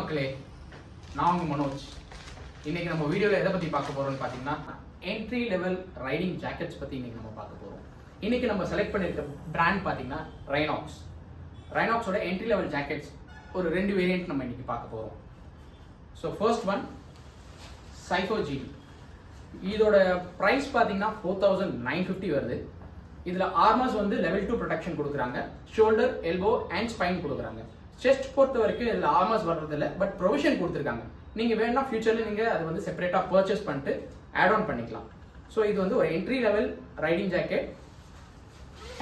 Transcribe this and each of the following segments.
மக்களே, நான் உங்க மனோஜ். இன்னைக்கு நம்ம வீடியோவில் எதை பற்றி பார்க்க போகிறோம்னு பார்த்தீங்கன்னா என்ட்ரி லெவல் ரைடிங் ஜாக்கெட்ஸ் பற்றி இன்னைக்கு நம்ம பார்க்க போகிறோம். இன்னைக்கு நம்ம செலக்ட் பண்ணியிருக்க பிராண்ட் பார்த்தீங்கன்னா ரைனாக்ஸ். ரைனாக்ஸோட என்ட்ரி லெவல் ஜாக்கெட்ஸ் ஒரு 2 வேரியன்ட் நம்ம இன்னைக்கு பார்க்க போகிறோம். So first one Cypher Gt. இதோட ப்ரைஸ் பார்த்தீங்கன்னா 4950 வருது. இதில் ஆர்மர்ஸ் வந்து லெவல் 2 ப்ரொடெக்ஷன் கொடுக்குறாங்க, ஷோல்டர், எல்போ அண்ட் ஸ்பைன் கொடுக்குறாங்க. செஸ்ட் பொறுத்த வரைக்கும் இதில் ஆர்மர்ஸ் வர்றதில்லை, பட் ப்ரொவிஷன் கொடுத்துருக்காங்க. நீங்கள் வேணும்னா ஃபியூச்சரில் நீங்கள் அதை வந்து செப்பரேட்டாக பர்ச்சேஸ் பண்ணிட்டு ஆட் ஆன் பண்ணிக்கலாம். ஸோ இது வந்து ஒரு entry level riding jacket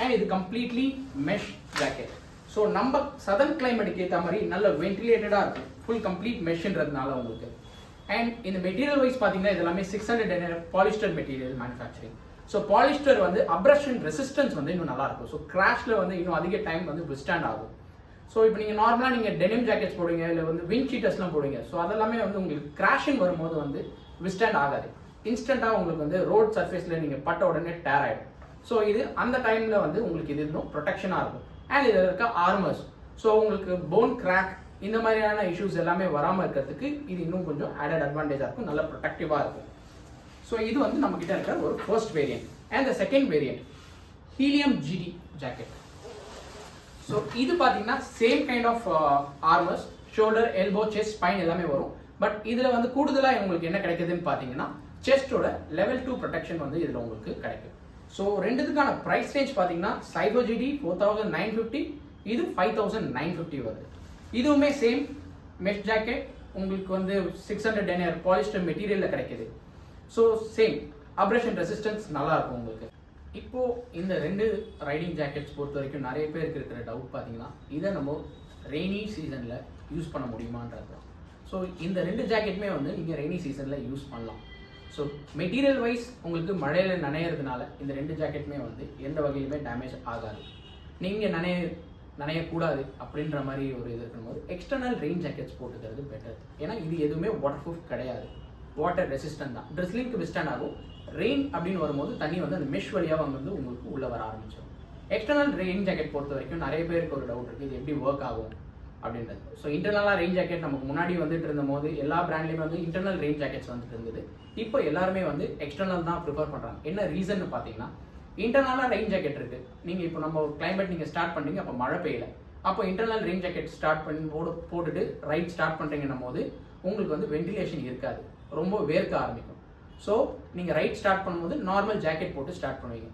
and இது கம்ப்ளீட்லி மெஷ் ஜாக்கெட். ஸோ நம்ம சதர்ன் கிளைமேட்டுக்கு ஏற்ற மாதிரி நல்ல வென்டிலேட்டடாக இருக்கும், ஃபுல் கம்ப்ளீட் மெஷ்ன்றதுனால உங்களுக்கு. அண்ட் இந்த மெட்டீரியல் வைஸ் பார்த்தீங்கன்னா இது எல்லாமே 600 polyester material manufacturing. So polyester வந்து அப்ரஷன் ரெசிஸ்டன்ஸ் வந்து இன்னும் நல்லா இருக்கும். ஸோ கிராஷில் வந்து இன்னும் அதிக டைம் வந்து விஸ்டாண்ட் ஆகும். ஸோ இப்போ நீங்கள் நார்மலாக நீங்கள் டெனிம் ஜாக்கெட்ஸ் போடுவீங்க, இல்லை வந்து விண்ட் ஷீட்டர்ஸ்லாம் போடுவீங்க. ஸோ அதெல்லாமே வந்து உங்களுக்கு கிராஷிங் வரும்போது வந்து விஸ்டாண்ட் ஆகாது. இன்ஸ்டண்ட்டாக உங்களுக்கு வந்து ரோட் சர்ஃபேஸில் நீங்கள் பட்ட உடனே டேர் ஆகிடும். ஸோ இது அந்த டைமில் வந்து உங்களுக்கு இது இன்னும் ப்ரொடெக்ஷனாக இருக்கும். அண்ட் இதில் இருக்க ஆர்மர்ஸ், ஸோ உங்களுக்கு போன் கிராக் இந்த மாதிரியான இஷ்யூஸ் எல்லாமே வராமல் இருக்கிறதுக்கு இது இன்னும் கொஞ்சம் ஆடட் அட்வான்டேஜாக இருக்கும், நல்ல ப்ரொடெக்டிவாக இருக்கும். ஸோ இது வந்து நம்ம கிட்ட இருக்கிற ஒரு first variant. And the second variant Helium Gt Jacket. So இது பார்த்தீங்கன்னா same kind of armours, shoulder, elbow, chest, spine எல்லாமே வரும். பட் இதில் வந்து கூடுதலாக உங்களுக்கு என்ன கிடைக்குதுன்னு பார்த்தீங்கன்னா செஸ்டோட லெவல் 2 ப்ரொடெக்ஷன் வந்து இதில் உங்களுக்கு கிடைக்கும். ஸோ ரெண்டுத்துக்கான ப்ரைஸ் ரேஞ்ச் பார்த்தீங்கன்னா Cypher Gt 4950, இது 5950 வருது. இதுவுமே சேம் மெஷ் ஜாக்கெட், உங்களுக்கு வந்து 600 பாலிஸ்டர் மெட்டீரியலில் கிடைக்குது. ஸோ சேம் அப்ரஷன் ரெசிஸ்டன்ஸ் நல்லா இருக்கும் உங்களுக்கு. இப்போ இந்த 2 ரைடிங் ஜாக்கெட்ஸ் பொறுத்த வரைக்கும் நிறைய பேருக்கு இருக்கிற டவுட் பார்த்தீங்கன்னா இதை நம்ம ரெய்னி சீசனில் யூஸ் பண்ண முடியுமான்றது தான். ஸோ இந்த 2 ஜாக்கெட்டுமே வந்து நீங்கள் ரெய்னி சீசனில் யூஸ் பண்ணலாம். ஸோ மெட்டீரியல் வைஸ் உங்களுக்கு மழையில் நனையிறதுனால இந்த 2 ஜாக்கெட்டுமே வந்து எந்த வகையிலுமே டேமேஜ் ஆகாது. நீங்கள் நனையக்கூடாது அப்படின்ற மாதிரி ஒரு இது இருக்கும்போது எக்ஸ்டர்னல் ரெயின் ஜாக்கெட்ஸ் போட்டுக்கிறது பெட்டர். ஏன்னா இது எதுவுமே வாட்டர் ப்ரூஃப் கிடையாது, வாட்டர் ரெசிஸ்டன்ட் தான். ட்ரெஸ்லிங்க்கு விஸ்டாண்ட் ஆகும். ரெயின் அப்படின்னு வரும்போது தண்ணி வந்து அந்த மெஷ் வழியாக வந்து உங்களுக்கு உள்ளே வர ஆரம்பிச்சிடும். எக்ஸ்டர்னல் ரெயின் ஜாக்கெட் பொறுத்த வரைக்கும் நிறைய பேருக்கு ஒரு டவுட் இருக்குது, இது எப்படி ஒர்க் ஆகும் அப்படின்றது. ஸோ இன்டர்னலாக ரெயின் ஜாக்கெட் நமக்கு முன்னாடி வந்துட்டு இருந்த போது எல்லா பிராண்ட்லேயுமே வந்து இன்டர்னல் ரெயின் ஜாக்கெட்ஸ் வந்துட்டு இருந்தது. இப்போ எல்லாருமே வந்து எக்ஸ்டர்னல் தான் ப்ரிஃபர் பண்ணுறாங்க. என்ன ரீசன் பார்த்தீங்கன்னா இன்டர்னலாக ரெயின் ஜாக்கெட் இருக்குது. நீங்கள் இப்போ நம்ம கிளைமேட் நீங்கள் ஸ்டார்ட் பண்ணுறீங்க, அப்போ மழை பெய்யல, அப்போ இன்டர்னல் ரெயின் ஜாக்கெட் ஸ்டார்ட் பண்ணி போட்டுட்டு ரைட் ஸ்டார்ட் பண்ணுறீங்கன்னும் போது உங்களுக்கு வந்து வென்டிலேஷன் இருக்காது, ரொம்ப வேர்க்க ஆரம்பிக்கும். ஸோ நீங்கள் ரைட் ஸ்டார்ட் பண்ணும்போது நார்மல் ஜாக்கெட் போட்டு ஸ்டார்ட் பண்ணுவீங்க.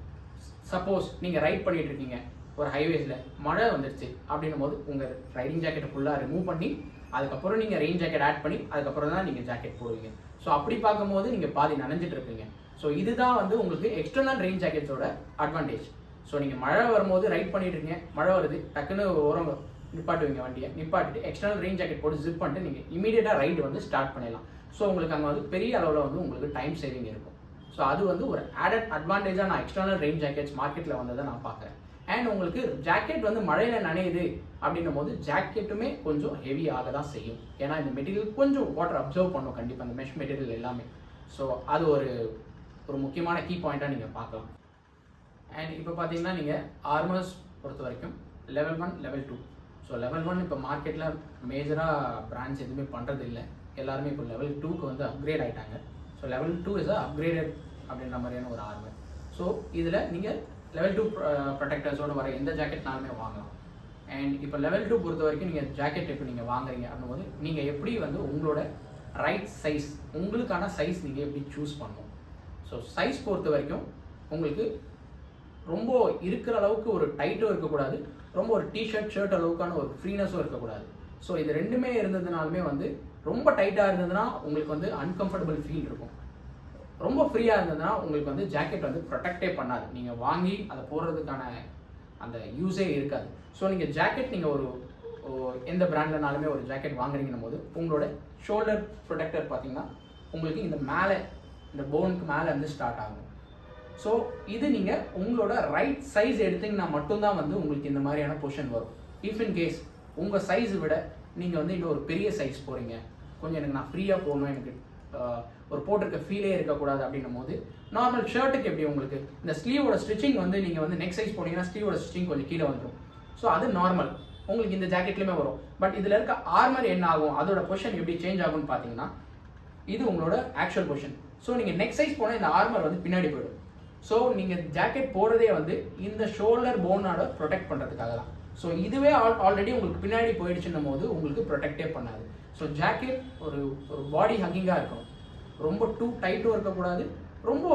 சப்போஸ் நீங்கள் ரைட் பண்ணிட்டு இருக்கீங்க ஒரு ஹைவேஸில், மழை வந்துடுச்சு அப்படின்னும் போது உங்கள் ரைடிங் ஜாக்கெட்டை ஃபுல்லாக ரிமூவ் பண்ணி அதுக்கப்புறம் நீங்கள் ரெயின் ஜாக்கெட் ஆட் பண்ணி அதுக்கப்புறம் தான் நீங்கள் ஜாக்கெட் போடுவீங்க. ஸோ அப்படி பார்க்கும்போது நீங்கள் பாதி நனைஞ்சிட்டு இருப்பீங்க. ஸோ இதுதான் வந்து உங்களுக்கு எக்ஸ்டர்னல் ரெயின் ஜாக்கெட்ஸோட அட்வான்டேஜ். ஸோ நீங்கள் மழை வரும்போது ரைட் பண்ணிட்டு இருக்கீங்க, மழை வருது, டக்குன்னு ஓரம் நிப்பாட்டுவீங்க, வண்டியை நிப்பாட்டிட்டு எக்ஸ்டர்னல் ரெயின் ஜாக்கெட் போட்டு ஜிப் பண்ணிட்டு நீங்கள் இமீடியட்டாக ரைடு வந்து ஸ்டார்ட் பண்ணிடலாம். ஸோ உங்களுக்கு அங்கே வந்து பெரிய அளவில் வந்து உங்களுக்கு டைம் சேவிங் இருக்கும். ஸோ அது வந்து ஒரு ஆடட் அட்வான்டேஜாக நான் எக்ஸ்டர்னல் ரெயின் ஜாக்கெட்ஸ் மார்க்கெட்டில் வந்ததை நான் பார்க்குறேன். அண்ட் உங்களுக்கு ஜாக்கெட் வந்து மழையில் நனையுது அப்படின்னும் போது ஜாக்கெட்டுமே கொஞ்சம் ஹெவி ஆக தான் செய்யும். ஏன்னா இந்த மெட்டீரியல் கொஞ்சம் வாட்டர் அப்சர்வ் பண்ணும் கண்டிப்பாக, அந்த மெஷ் மெட்டீரியல் எல்லாமே. ஸோ அது ஒரு முக்கியமான கீ பாயிண்ட்டாக நீங்கள் பார்க்கலாம். அண்ட் இப்போ பார்த்தீங்கன்னா நீங்கள் ஆர்மர்ஸ் பொறுத்த வரைக்கும் லெவல் 1, லெவல் 2. ஸோ லெவல் 1 இப்போ மார்க்கெட்டில் மேஜராக பிராண்ட்ஸ் எதுவுமே பண்ணுறது இல்லை, எல்லாருமே இப்போ லெவல் 2க்கு வந்து அப்கிரேட் ஆகிட்டாங்க. ஸோ லெவல் 2 இஸ் அப்கிரேடட் அப்படின்ற மாதிரியான ஒரு ஆர்மர். ஸோ இதில் நீங்கள் லெவல் 2 ப்ரொடெக்டர்ஸோடு வர எந்த ஜாக்கெட்னாலுமே வாங்கலாம். அண்ட் இப்போ லெவல் 2 பொறுத்த வரைக்கும் நீங்கள் ஜாக்கெட் இப்போ நீங்கள் வாங்குறீங்க அப்படின்போது நீங்கள் எப்படி வந்து உங்களோட ரைட் சைஸ், உங்களுக்கான சைஸ் நீங்கள் எப்படி சூஸ் பண்ணணும். ஸோ சைஸ் பொறுத்த வரைக்கும் உங்களுக்கு ரொம்ப இருக்கிற அளவுக்கு ஒரு டைட்டும் இருக்கக்கூடாது, ரொம்ப ஒரு டிஷர்ட் ஷர்ட் அளவுக்கான ஒரு ஃப்ரீனஸும் இருக்கக்கூடாது. ஸோ இது ரெண்டுமே இருந்ததுனாலுமே வந்து ரொம்ப டைட்டாக இருந்ததுன்னா உங்களுக்கு வந்து அன்கம்ஃபர்டபுள் ஃபீல் இருக்கும், ரொம்ப ஃப்ரீயாக இருந்ததுன்னா உங்களுக்கு வந்து ஜாக்கெட் வந்து ப்ரொடெக்டே பண்ணாது, நீங்கள் வாங்கி அதை போடுறதுக்கான அந்த யூஸே இருக்காது. ஸோ நீங்கள் ஜாக்கெட் நீங்கள் ஒரு எந்த பிராண்ட்லனாலுமே ஒரு ஜாக்கெட் வாங்குறீங்கன்னும் போது உங்களோட ஷோல்டர் ப்ரொடெக்டர் பார்த்தீங்கன்னா உங்களுக்கு இந்த மேலே இந்த போனுக்கு மேலே வந்து ஸ்டார்ட் ஆகும். ஸோ இது நீங்கள் உங்களோட ரைட் சைஸ் எடுத்தீங்கன்னா மட்டும்தான் வந்து உங்களுக்கு இந்த மாதிரியான பொசிஷன் வரும். இஃப் இன் கேஸ் உங்கள் சைஸை விட நீங்கள் வந்து இன்னும் ஒரு பெரிய சைஸ் போகிறீங்க, கொஞ்சம் எனக்கு நான் ஃப்ரீயாக போகணும், எனக்கு ஒரு போட்டிருக்க ஃபீலே இருக்கக்கூடாது அப்படின்னும் போது நார்மல் ஷர்ட்டுக்கு எப்படி உங்களுக்கு இந்த ஸ்லீவோட ஸ்டிச்சிங் வந்து நீங்கள் வந்து நெக் சைஸ் போனீங்கன்னா ஸ்லீவோட ஸ்டிச்சிங் கொஞ்சம் கீழே வந்துடும். ஸோ அது நார்மல். உங்களுக்கு இந்த ஜாக்கெட்லையுமே வரும். பட் இதில் இருக்க ஆர்மர் என்ன ஆகும், அதோட பொசிஷன் எப்படி சேஞ்ச் ஆகும்னு பார்த்தீங்கன்னா இது உங்களோட ஆக்சுவல் பொசிஷன். ஸோ நீங்கள் நெக் சைஸ் போனால் இந்த ஆர்மர் வந்து பின்னாடி போயிடும். ஸோ நீங்கள் ஜாக்கெட் போடுறதே வந்து இந்த ஷோல்டர் போனோட ப்ரொடெக்ட் பண்ணுறதுக்காக தான். ஸோ இதுவே ஆல்ரெடி உங்களுக்கு பின்னாடி போயிடுச்சுன்னும் போது உங்களுக்கு ப்ரொடெக்டே பண்ணாது. ஸோ ஜாக்கெட் ஒரு பாடி ஹக்கிங்காக இருக்கணும். ரொம்ப டூ டைட்டும் இருக்கக்கூடாது, ரொம்ப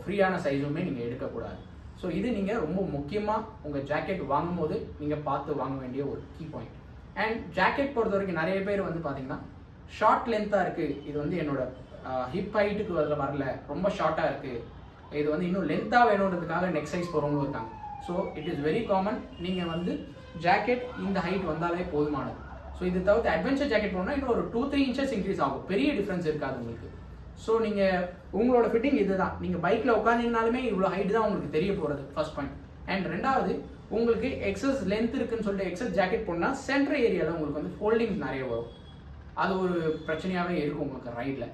ஃப்ரீயான சைஸுமே நீங்கள் எடுக்கக்கூடாது. ஸோ இது நீங்கள் ரொம்ப முக்கியமாக உங்கள் ஜாக்கெட் வாங்கும் போது நீங்கள் பார்த்து வாங்க வேண்டிய ஒரு கீ பாயிண்ட். அண்ட் ஜாக்கெட் பொறுத்த வரைக்கும் நிறைய பேர் வந்து பார்த்தீங்கன்னா ஷார்ட் லென்த்தாக இருக்குது, இது வந்து என்னோட ஹிப் ஹைட்டுக்கு வரல, ரொம்ப ஷார்ட்டாக இருக்குது, இது வந்து இன்னும் லென்த்தாக வேணுன்றதுக்காக நெக் சைஸ் போகிறவங்களும் இருக்காங்க. So it is very common. நீங்கள் வந்து ஜாக்கெட் இந்த ஹைட் வந்தாலே போதுமானது. ஸோ இது தவிர்த்து அட்வென்ச்சர் ஜாக்கெட் போனால் இன்னும் ஒரு 2-3 inches இன்க்ரீஸ் ஆகும், பெரிய டிஃப்ரென்ஸ் இருக்காது உங்களுக்கு. ஸோ நீங்கள் உங்களோட ஃபிட்டிங் இது தான். நீங்கள் பைக்கில் உட்காந்திங்கனாலுமே இவ்வளோ ஹைட் தான் உங்களுக்கு தெரிய போகிறது, ஃபர்ஸ்ட் பாயிண்ட். அண்ட் ரெண்டாவது, உங்களுக்கு எக்ஸஸ் லென்த் இருக்குன்னு சொல்லிட்டு எக்ஸஸ் ஜாக்கெட் போனால் சென்டர் ஏரியாவில் உங்களுக்கு வந்து ஃபோல்டிங்ஸ் நிறைய வரும். அது ஒரு பிரச்சனையாகவே இருக்கும் உங்களுக்கு ரைடில்.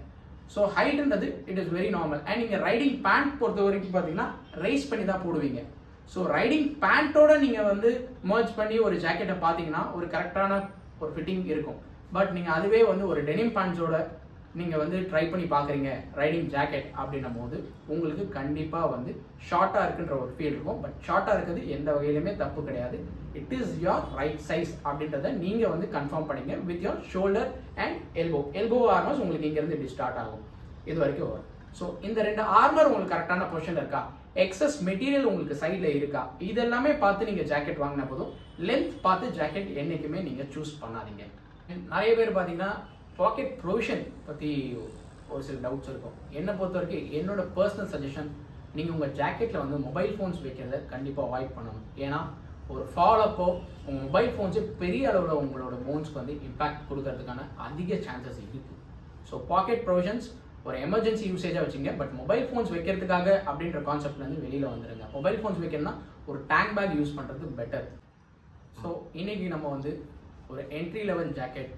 ஸோ ஹைட்ன்றது it is very normal. And நீங்கள் ரைடிங் பேண்ட் பொறுத்த வரைக்கும் பார்த்தீங்கன்னா ரைஸ் பண்ணி தான் போடுவீங்க. ஸோ ரைடிங் பேண்ட்டோட நீங்கள் வந்து மர்ஜ் பண்ணி ஒரு ஜாக்கெட்டை பார்த்தீங்கன்னா ஒரு கரெக்டான ஒரு ஃபிட்டிங் இருக்கும். பட் நீங்கள் அதுவே வந்து ஒரு டெனிம் பேண்ட்ஸோட நீங்கள் வந்து ட்ரை பண்ணி பார்க்குறீங்க ரைடிங் ஜாக்கெட் அப்படின்னும் போது உங்களுக்கு கண்டிப்பாக வந்து ஷார்ட்டாக இருக்குன்ற ஒரு ஃபீல் இருக்கும். பட் ஷார்ட்டாக இருக்கிறது எந்த வகையிலுமே தப்பு கிடையாது. It is your right size அப்படின்றத நீங்கள் வந்து கன்ஃபார்ம் பண்ணிங்க with your shoulder and elbow armours உங்களுக்கு இங்கேருந்து இப்படி ஸ்டார்ட் ஆகும், இது வரைக்கும் வரும். ஸோ இந்த 2 ஆர்மர் உங்களுக்கு கரெக்டான பொசிஷன் இருக்கா, எக்ஸஸ் மெட்டீரியல் உங்களுக்கு சைடில் இருக்கா, இதெல்லாமே பார்த்து நீங்கள் ஜாக்கெட் வாங்கினா போதும். லென்த் பார்த்து ஜாக்கெட் என்றைக்குமே நீங்கள் சூஸ் பண்ணாதீங்க. நிறைய பேர் பார்த்தீங்கன்னா பாக்கெட் ப்ரொவிஷன் பற்றி ஒரு சில டவுட்ஸ் இருக்கும். என்னை பொறுத்த வரைக்கும் என்னோட பர்சனல் சஜஷன், நீங்கள் உங்கள் ஜாக்கெட்டில் வந்து மொபைல் ஃபோன்ஸ் வைக்கிறத கண்டிப்பாக அவாய்ட் பண்ணணும். ஏன்னா ஒரு ஃபால் அப்போ உங்கள் மொபைல் ஃபோன்ஸு பெரிய அளவில் உங்களோட போன்ஸ்க்கு வந்து இம்பாக்ட் கொடுக்கறதுக்கான அதிக சான்சஸ் இருக்குது. ஸோ பாக்கெட் ப்ரொவிஷன்ஸ் ஒரு எமர்ஜென்சி யூசேஜாக வச்சுங்க. பட் மொபைல் ஃபோன்ஸ் வைக்கிறதுக்காக அப்படின்ற கான்செப்ட்லேருந்து வெளியில் வந்துடுங்க. மொபைல் ஃபோன்ஸ் வைக்கணும்னா ஒரு டேங்க் பேக் யூஸ் பண்ணுறது பெட்டர். ஸோ இன்றைக்கி நம்ம வந்து ஒரு என்ட்ரி லெவல் ஜாக்கெட்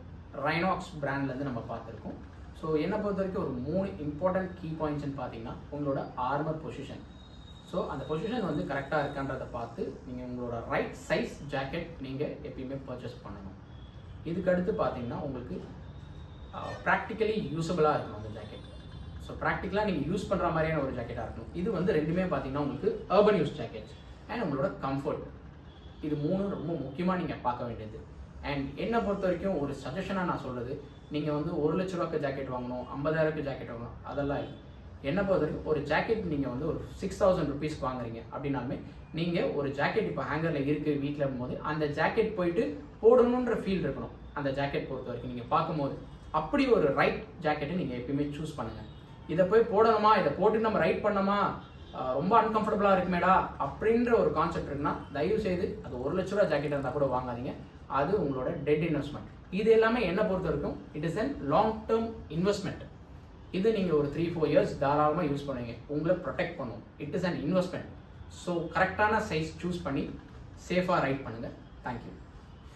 ரைனாக்ஸ் பிராண்ட்லேருந்து நம்ம பார்த்துருக்கோம். ஸோ என்னை பொறுத்த வரைக்கும் ஒரு 3 இம்பார்ட்டன்ட் கீ பாயிண்ட்ஸ்ன்னு பார்த்தீங்கன்னா உங்களோட ஆர்மர் பொசிஷன். ஸோ அந்த பொசிஷன் வந்து கரெக்டாக இருக்கான்றதை பார்த்து நீங்கள் உங்களோட ரைட் சைஸ் ஜாக்கெட் நீங்கள் எப்பயுமே பர்ச்சேஸ் பண்ணணும். இதுக்கடுத்து பார்த்தீங்கன்னா உங்களுக்கு ப்ராக்டிக்கலி யூஸபிளாக இருக்கணும் அந்த ஜாக்கெட். ஸோ ப்ராக்டிக்கலாக நீங்கள் யூஸ் பண்ணுற மாதிரியான ஒரு ஜாக்கெட்டாக இருக்கணும். இது வந்து ரெண்டுமே பார்த்தீங்கன்னா உங்களுக்கு அர்பன் யூஸ் ஜாக்கெட்ஸ் அண்ட் உங்களோட கம்ஃபர்ட், இது 3 ரொம்ப முக்கியமாக நீங்கள் பார்க்க வேண்டியது. அண்ட் என்னை பொறுத்த வரைக்கும் ஒரு சஜஷனாக நான் சொல்கிறது, நீங்கள் வந்து 1 லட்ச ரூபாய்க்கு ஜாக்கெட் வாங்கணும், 50,000 ஜாக்கெட் வாங்கணும், அதெல்லாம் இல்லை. என்னை பொறுத்த வரைக்கும் ஒரு ஜாக்கெட் நீங்கள் வந்து ஒரு 6,000 rupeesக்கு வாங்குறீங்க அப்படின்னாலுமே நீங்கள் ஒரு ஜாக்கெட் இப்போ ஹேங்கரில் இருக்குது வீட்டில் இருக்கும்போது அந்த ஜாக்கெட் போயிட்டு போடணுன்ற ஃபீல் இருக்கணும். அந்த ஜாக்கெட் பொறுத்த வரைக்கும் நீங்கள் பார்க்கும்போது அப்படி ஒரு ரைட் ஜாக்கெட்டை நீங்கள் எப்பயுமே சூஸ் பண்ணுங்கள். இதை போய் போடணுமா, இதை போட்டு நம்ம ரைட் பண்ணோமா, ரொம்ப அன்கம்ஃபர்டபுளாக இருக்குமேடா அப்படின்ற ஒரு கான்செப்ட் இருக்குன்னா தயவு செய்து அது 1 லட்ச ரூபா ஜாக்கெட் இருந்தால் கூட வாங்காதீங்க. அது உங்களோட டெட் இன்வெஸ்ட்மெண்ட். இது எல்லாமே என்ன பொறுத்த வரைக்கும் it is an long term investment. இது நீங்கள் ஒரு 3-4 years தாராளமாக யூஸ் பண்ணுவீங்க, உங்களை ப்ரொடெக்ட் பண்ணும். It is an investment. So கரெக்டான சைஸ் சூஸ் பண்ணி சேஃபாக ரைட் பண்ணுங்கள். தேங்க்யூ.